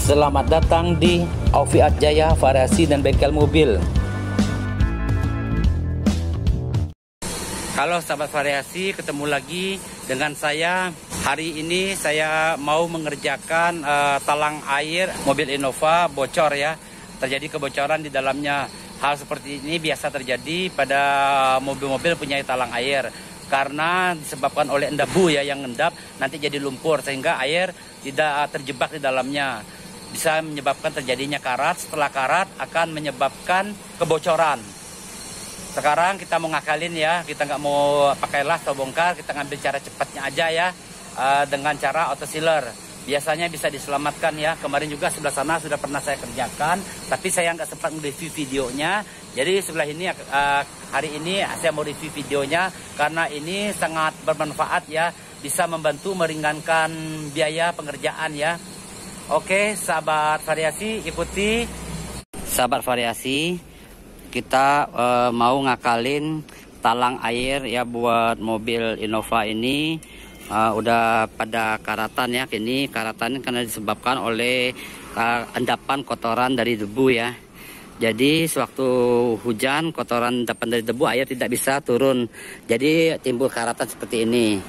Selamat datang di Aufiat Jaya Variasi dan Bengkel Mobil. Halo sahabat variasi, ketemu lagi dengan saya. Hari ini saya mau mengerjakan talang air mobil Innova bocor ya. Terjadi kebocoran di dalamnya. Hal seperti ini biasa terjadi pada mobil-mobil punya talang air. Karena disebabkan oleh debu ya yang ngendap, nanti jadi lumpur sehingga air tidak terjebak di dalamnya. Bisa menyebabkan terjadinya karat, setelah karat akan menyebabkan kebocoran. Sekarang kita mau ngakalin ya, kita nggak mau pakai las atau bongkar, kita ngambil cara cepatnya aja ya, dengan cara auto sealer. Biasanya bisa diselamatkan ya, kemarin juga sebelah sana sudah pernah saya kerjakan, tapi saya nggak sempat nge-review videonya. Jadi sebelah ini hari ini saya mau review videonya, karena ini sangat bermanfaat ya, bisa membantu meringankan biaya pengerjaan ya. Oke, sahabat variasi, ikuti. Sahabat variasi, kita mau ngakalin talang air ya buat mobil Innova ini. Udah pada karatan ya, ini karatan karena disebabkan oleh endapan kotoran dari debu ya. Jadi sewaktu hujan, kotoran endapan dari debu, air tidak bisa turun. Jadi timbul karatan seperti ini.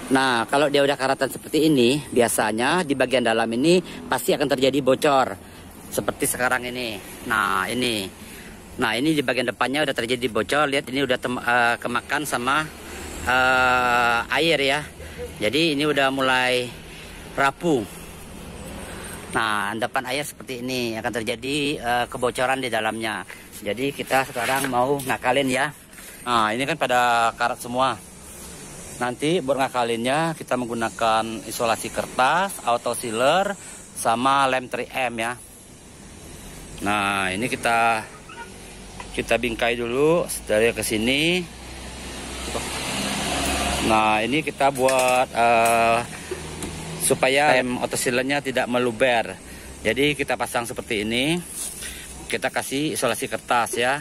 Nah, kalau dia udah karatan seperti ini, biasanya di bagian dalam ini pasti akan terjadi bocor. Seperti sekarang ini. Nah, ini. Nah, ini di bagian depannya udah terjadi bocor. Lihat, ini udah kemakan sama air ya. Jadi ini udah mulai rapuh. Nah, endapan air seperti ini akan terjadi kebocoran di dalamnya. Jadi kita sekarang mau ngakalin ya. Nah, ini kan pada karat semua. Nanti buat ngakalinnya kita menggunakan isolasi kertas, auto sealer, sama lem 3M ya. Nah, ini kita bingkai dulu dari ke sini. Nah, ini kita buat supaya lem auto sealernya tidak meluber. Jadi kita pasang seperti ini. Kita kasih isolasi kertas ya.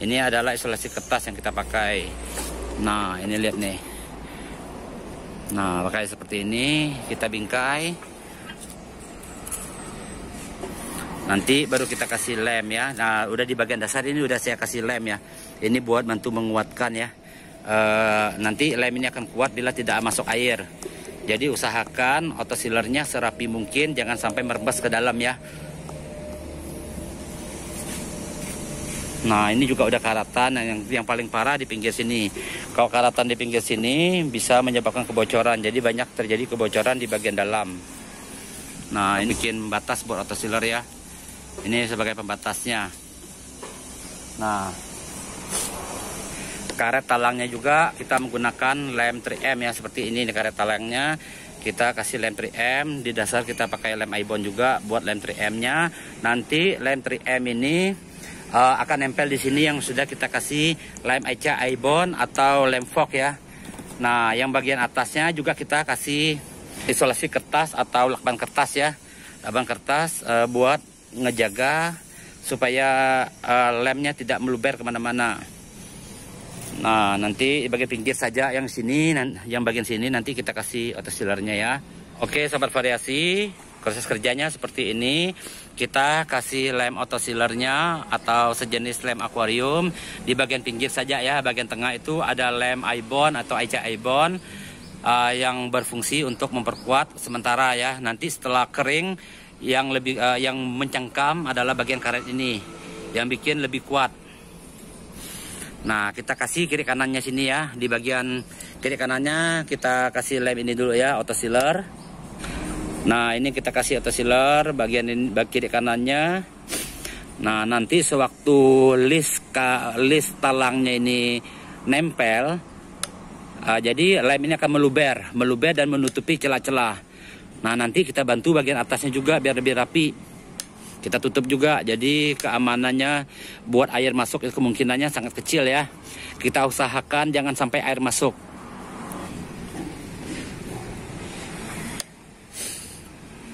Ini adalah isolasi kertas yang kita pakai. Nah, ini lihat nih. Nah, pakai seperti ini, kita bingkai. Nanti baru kita kasih lem ya. Nah, udah di bagian dasar ini udah saya kasih lem ya. Ini buat bantu menguatkan ya. Nanti lem ini akan kuat bila tidak masuk air. Jadi usahakan auto sealernya serapi mungkin, jangan sampai merebas ke dalam ya. Nah, ini juga udah karatan, yang paling parah di pinggir sini. Kalau karatan di pinggir sini bisa menyebabkan kebocoran. Jadi banyak terjadi kebocoran di bagian dalam. Nah, ini bikin batas buat auto sealer ya. Ini sebagai pembatasnya. Nah, karet talangnya juga kita menggunakan lem 3M ya, seperti ini karet talangnya. Kita kasih lem 3M, di dasar kita pakai lem ibon juga buat lem 3M-nya. Nanti lem 3M ini akan nempel di sini yang sudah kita kasih lem ECA ibon atau lem fog ya. Nah, yang bagian atasnya juga kita kasih isolasi kertas atau lakban kertas ya. Lakban kertas buat ngejaga supaya lemnya tidak meluber kemana-mana. Nah, nanti di bagian pinggir saja, yang sini, yang bagian sini nanti kita kasih auto sealernya ya. Oke, sahabat variasi, proses kerjanya seperti ini. Kita kasih lem auto sealernya atau sejenis lem akuarium di bagian pinggir saja ya. Bagian tengah itu ada lem ibon atau ECA ibon yang berfungsi untuk memperkuat sementara ya. Nanti setelah kering yang mencengkam adalah bagian karet ini yang bikin lebih kuat. Nah, kita kasih kiri kanannya sini ya. Di bagian kiri kanannya kita kasih lem ini dulu ya, auto sealer. Nah, ini kita kasih auto sealer bagian ini, kiri kanannya. Nah, nanti sewaktu list talangnya ini nempel, jadi lem ini akan meluber dan menutupi celah-celah. Nah, nanti kita bantu bagian atasnya juga biar lebih rapi. Kita tutup juga, jadi keamanannya buat air masuk itu kemungkinannya sangat kecil ya. Kita usahakan jangan sampai air masuk.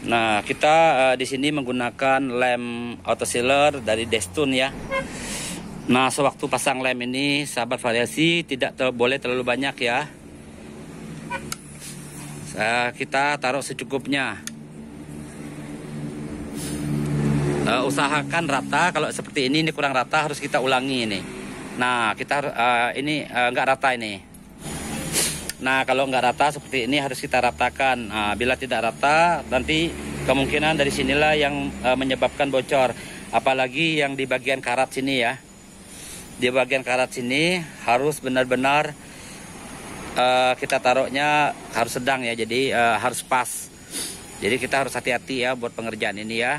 Nah, kita di sini menggunakan lem auto sealer dari Destun ya. Nah, sewaktu pasang lem ini, sahabat variasi tidak boleh terlalu banyak ya. Kita taruh secukupnya. usahakan rata. Kalau seperti ini kurang rata, harus kita ulangi ini. Nah, kita ini nggak rata ini. Nah, kalau nggak rata seperti ini harus kita ratakan. Nah, bila tidak rata, nanti kemungkinan dari sinilah yang menyebabkan bocor. Apalagi yang di bagian karat sini ya. Di bagian karat sini harus benar-benar kita taruhnya harus sedang ya. Jadi harus pas. Jadi kita harus hati-hati ya buat pengerjaan ini ya.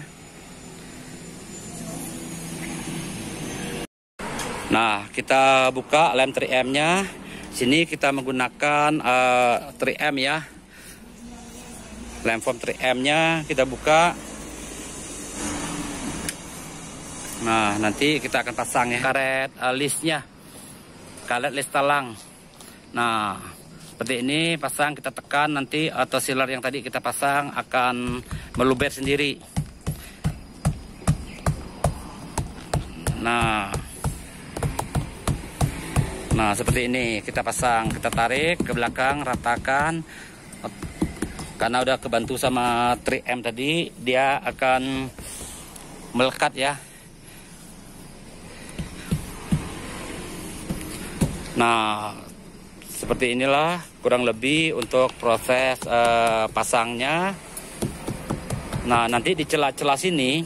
Nah, kita buka lem 3M-nya. Sini kita menggunakan 3M ya. Lem foam 3M-nya kita buka. Nah, nanti kita akan pasang ya karet listnya. Karet list talang. Nah, seperti ini pasang, kita tekan, nanti auto sealer yang tadi kita pasang akan meluber sendiri. Nah, seperti ini kita pasang, kita tarik ke belakang, ratakan. Karena udah kebantu sama 3M tadi, dia akan melekat ya. Nah, seperti inilah kurang lebih untuk proses pasangnya. Nah, nanti di celah-celah sini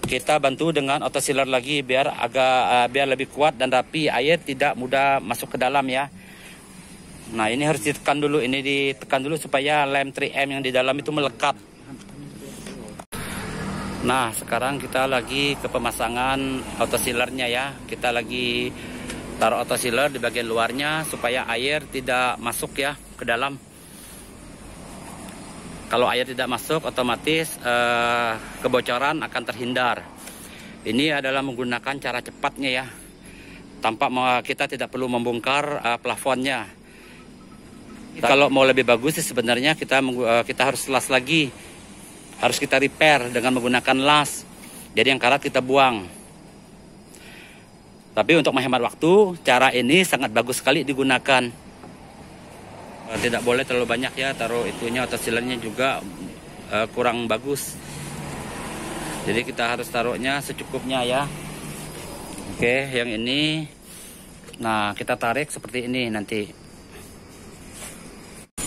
kita bantu dengan auto sealer lagi biar biar lebih kuat dan rapi, air tidak mudah masuk ke dalam ya. Nah, ini harus ditekan dulu, ini ditekan dulu supaya lem 3M yang di dalam itu melekat. Nah, sekarang kita lagi ke pemasangan auto sealernya ya. Kita lagi taruh auto sealer di bagian luarnya supaya air tidak masuk ya ke dalam. Kalau air tidak masuk, otomatis kebocoran akan terhindar. Ini adalah menggunakan cara cepatnya ya. Tanpa kita tidak perlu membongkar plafonnya. Kalau mau lebih bagus sih sebenarnya kita harus las lagi. Harus kita repair dengan menggunakan las. Jadi yang karat kita buang. Tapi untuk menghemat waktu, cara ini sangat bagus sekali digunakan. Tidak boleh terlalu banyak ya, taruh itunya auto sealernya juga kurang bagus. Jadi kita harus taruhnya secukupnya ya. Oke, yang ini. Nah, kita tarik seperti ini nanti.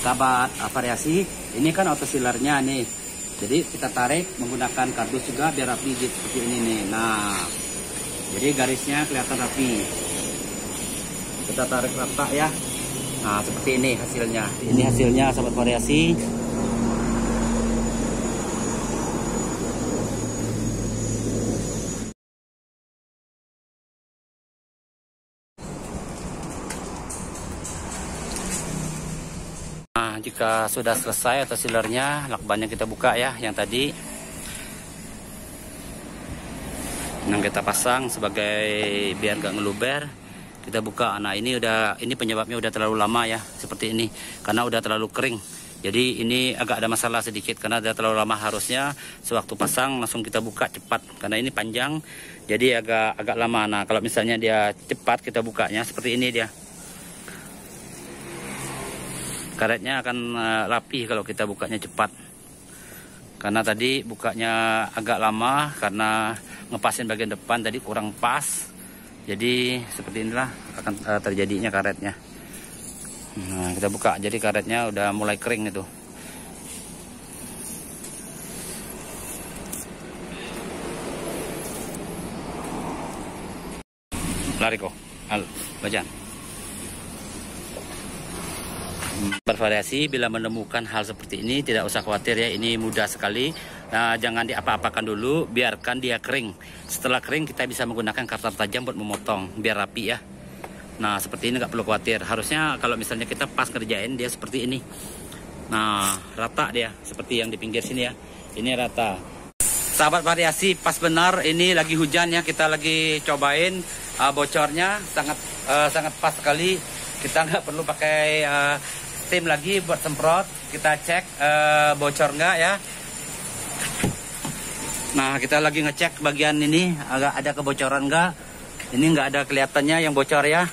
Sahabat variasi, ini kan auto sealernya nih. Jadi kita tarik menggunakan kardus juga biar rapi gitu, seperti ini nih. Nah, jadi garisnya kelihatan rapi. Kita tarik rata ya. Nah, seperti ini hasilnya. Ini hasilnya sahabat variasi. Nah, jika sudah selesai auto sealernya, lakbannya kita buka ya, yang tadi. Yang kita pasang sebagai biar gak ngeluber. Kita buka. Nah, ini penyebabnya udah terlalu lama ya, seperti ini, karena udah terlalu kering. Jadi ini agak ada masalah sedikit karena udah terlalu lama. Harusnya sewaktu pasang langsung kita buka cepat, karena ini panjang, jadi agak lama. Nah, kalau misalnya dia cepat kita bukanya seperti ini dia. Karetnya akan rapi kalau kita bukanya cepat. Karena tadi bukanya agak lama karena ngepasin bagian depan tadi kurang pas. Jadi seperti inilah akan terjadinya karetnya. Nah, kita buka, jadi karetnya udah mulai kering itu. Lari kok, bajan. Bervariasi, bila menemukan hal seperti ini tidak usah khawatir ya, ini mudah sekali. Nah, jangan diapa-apakan dulu, biarkan dia kering. Setelah kering kita bisa menggunakan kartar tajam buat memotong biar rapi ya. Nah, seperti ini nggak perlu khawatir. Harusnya kalau misalnya kita pas kerjain dia seperti ini. Nah, rata dia seperti yang di pinggir sini ya. Ini rata. Sahabat variasi, pas benar ini lagi hujan ya, kita lagi cobain bocornya sangat pas sekali. Kita nggak perlu pakai steam lagi buat semprot. Kita cek bocor nggak ya. Nah, kita lagi ngecek bagian ini agak ada kebocoran nggak. Ini nggak ada kelihatannya yang bocor ya.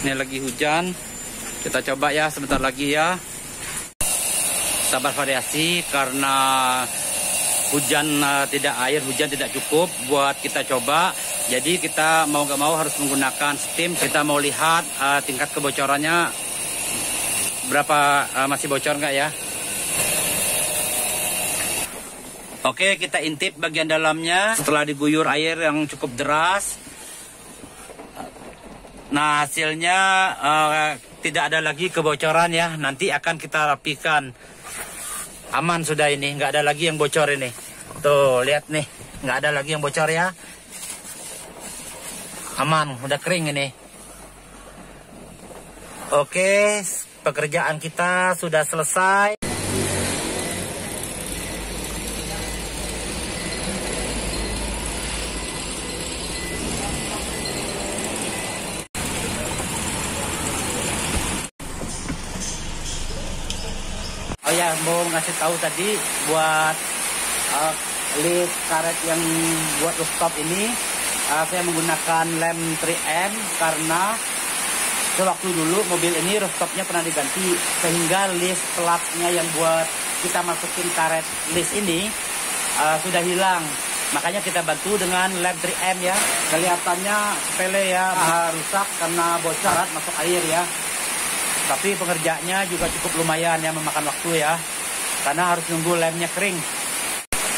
Ini lagi hujan. Kita coba ya sebentar lagi ya. Sabar variasi, karena tidak air hujan tidak cukup buat kita coba. Jadi kita mau nggak mau harus menggunakan steam. Kita mau lihat tingkat kebocorannya berapa, masih bocor nggak ya. Oke, kita intip bagian dalamnya setelah diguyur air yang cukup deras. Nah, hasilnya tidak ada lagi kebocoran ya. Nanti akan kita rapikan. Aman sudah ini, nggak ada lagi yang bocor ini. Tuh, lihat nih, nggak ada lagi yang bocor ya. Aman, udah kering ini. Oke, pekerjaan kita sudah selesai. Oh ya, mau ngasih tahu tadi buat list karet yang buat rooftop ini, saya menggunakan lem 3M karena sewaktu dulu mobil ini rooftopnya pernah diganti, sehingga list platnya yang buat kita masukin karet list ini sudah hilang. Makanya kita bantu dengan lem 3M ya. Kelihatannya sepele ya, rusak karena bocor masuk air ya. Tapi pengerjaannya juga cukup lumayan ya, memakan waktu ya, karena harus nunggu lemnya kering.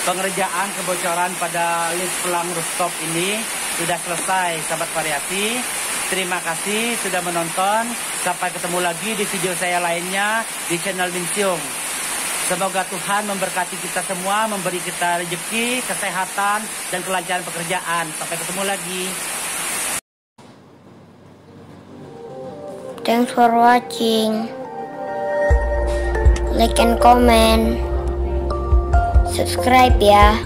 Pengerjaan kebocoran pada list pelang rooftop ini sudah selesai, sahabat variasi. Terima kasih sudah menonton. Sampai ketemu lagi di video saya lainnya di channel Minsiung. Semoga Tuhan memberkati kita semua, memberi kita rezeki, kesehatan, dan kelancaran pekerjaan. Sampai ketemu lagi. Thanks for watching. Like and comment. Subscribe ya.